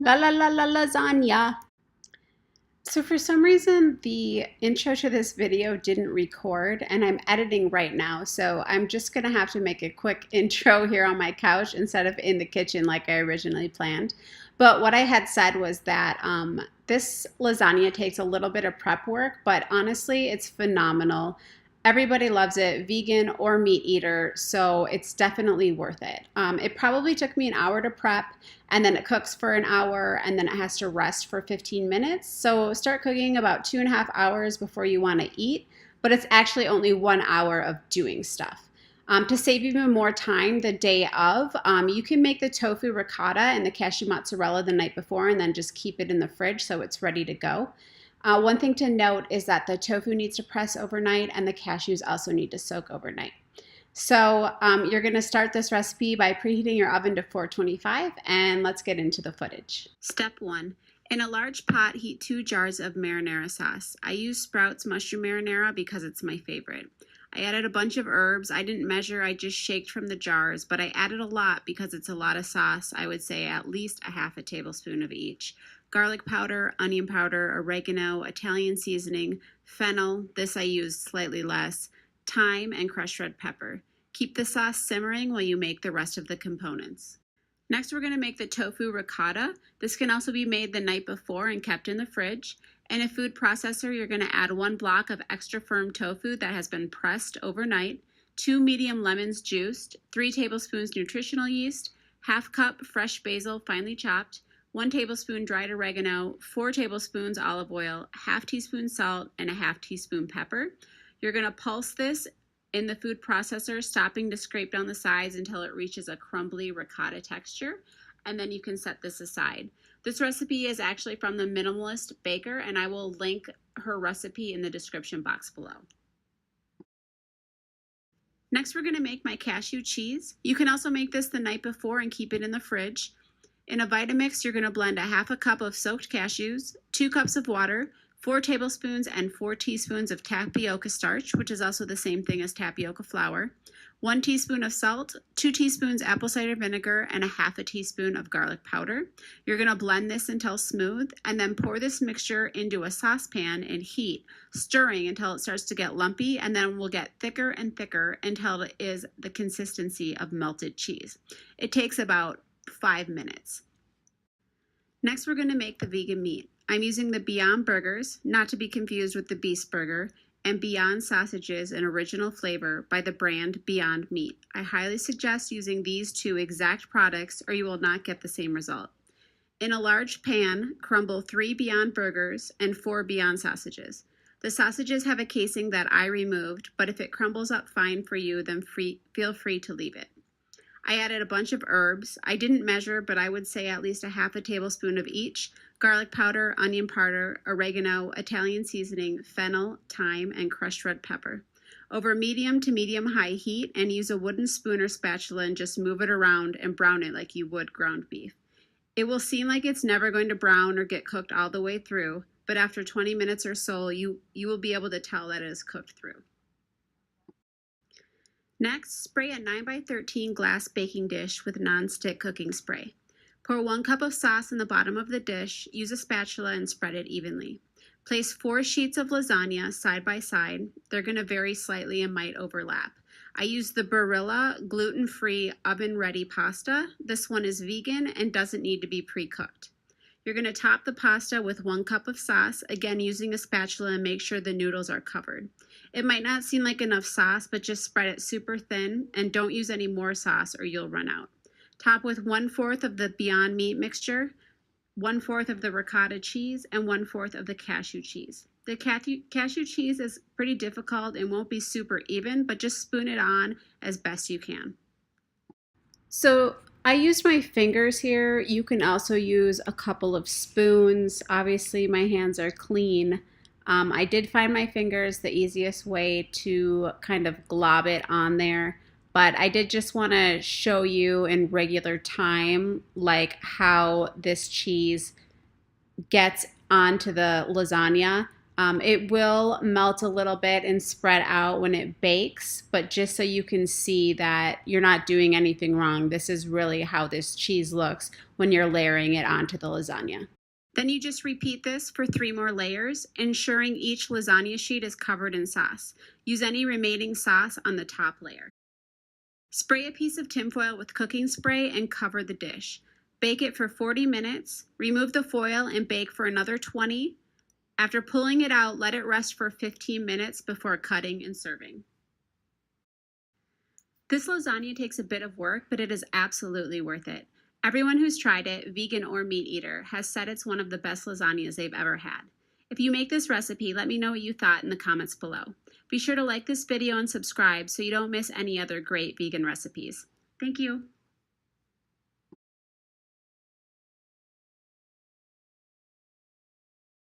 La la la la lasagna. So for some reason, the intro to this video didn't record and I'm editing right now. So I'm just gonna have to make a quick intro here on my couch instead of in the kitchen like I originally planned. But what I had said was that this lasagna takes a little bit of prep work, but honestly, it's phenomenal. Everybody loves it, vegan or meat eater, so it's definitely worth it. It probably took me an hour to prep, and then it cooks for an hour, and then it has to rest for 15 minutes. So start cooking about 2.5 hours before you want to eat, but it's actually only 1 hour of doing stuff. To save even more time the day of, you can make the tofu ricotta and the cashew mozzarella the night before and then just keep it in the fridge so it's ready to go. One thing to note is that the tofu needs to press overnight and the cashews also need to soak overnight. So you're going to start this recipe by preheating your oven to 425, and let's get into the footage. Step 1. In a large pot, heat 2 jars of marinara sauce. I use Sprouts mushroom marinara because it's my favorite. I added a bunch of herbs. I didn't measure, I just shaked from the jars, but I added a lot because it's a lot of sauce. I would say at least a half a tablespoon of each. Garlic powder, onion powder, oregano, Italian seasoning, fennel, this I used slightly less, thyme, and crushed red pepper. Keep the sauce simmering while you make the rest of the components. Next, we're going to make the tofu ricotta. This can also be made the night before and kept in the fridge. In a food processor, you're going to add 1 block of extra firm tofu that has been pressed overnight, 2 medium lemons juiced, 3 tablespoons nutritional yeast, ½ cup fresh basil finely chopped, 1 tablespoon dried oregano, 4 tablespoons olive oil, ½ teaspoon salt, and a ½ teaspoon pepper. You're going to pulse this in the food processor, stopping to scrape down the sides until it reaches a crumbly ricotta texture, and then you can set this aside. This recipe is actually from the Minimalist Baker, and I will link her recipe in the description box below. Next, we're going to make my cashew cheese. You can also make this the night before and keep it in the fridge. In a Vitamix, you're going to blend a ½ cup of soaked cashews, 2 cups of water, 4 tablespoons and 4 teaspoons of tapioca starch, which is also the same thing as tapioca flour, 1 teaspoon of salt, 2 teaspoons apple cider vinegar, and a ½ teaspoon of garlic powder. You're going to blend this until smooth, and then pour this mixture into a saucepan and heat, stirring until it starts to get lumpy, and then will get thicker and thicker until it is the consistency of melted cheese. It takes about 5 minutes. Next, we're going to make the vegan meat. I'm using the Beyond Burgers, not to be confused with the Beast Burger, and Beyond Sausages in original flavor by the brand Beyond Meat. I highly suggest using these 2 exact products or you will not get the same result. In a large pan, crumble 3 Beyond Burgers and 4 Beyond Sausages. The sausages have a casing that I removed, but if it crumbles up fine for you, then feel free to leave it. I added a bunch of herbs. I didn't measure, but I would say at least a ½ tablespoon of each: garlic powder, onion powder, oregano, Italian seasoning, fennel, thyme, and crushed red pepper. Over medium to medium-high heat, and use a wooden spoon or spatula and just move it around and brown it like you would ground beef. It will seem like it's never going to brown or get cooked all the way through, but after 20 minutes or so, you will be able to tell that it is cooked through. Next, spray a 9x13 glass baking dish with non-stick cooking spray. Pour 1 cup of sauce in the bottom of the dish, use a spatula and spread it evenly. Place 4 sheets of lasagna side by side. They're going to vary slightly and might overlap. I use the Barilla gluten-free oven-ready pasta. This one is vegan and doesn't need to be pre-cooked. You're going to top the pasta with 1 cup of sauce, again using a spatula, and make sure the noodles are covered. It might not seem like enough sauce, but just spread it super thin and don't use any more sauce or you'll run out. Top with 1/4 of the Beyond Meat mixture, 1/4 of the ricotta cheese, and 1/4 of the cashew cheese. The cashew cheese is pretty difficult and won't be super even, but just spoon it on as best you can. So I used my fingers here. You can also use a couple of spoons. Obviously, my hands are clean. I did find my fingers the easiest way to kind of glob it on there, but I did just want to show you in regular time like how this cheese gets onto the lasagna. It will melt a little bit and spread out when it bakes, but just so you can see that you're not doing anything wrong, this is really how this cheese looks when you're layering it onto the lasagna. Then you just repeat this for 3 more layers, ensuring each lasagna sheet is covered in sauce. Use any remaining sauce on the top layer. Spray a piece of tinfoil with cooking spray and cover the dish. Bake it for 40 minutes, remove the foil and bake for another 20. After pulling it out, let it rest for 15 minutes before cutting and serving. This lasagna takes a bit of work, but it is absolutely worth it. Everyone who's tried it, vegan or meat eater, has said it's one of the best lasagnas they've ever had. If you make this recipe, let me know what you thought in the comments below. Be sure to like this video and subscribe so you don't miss any other great vegan recipes. Thank you.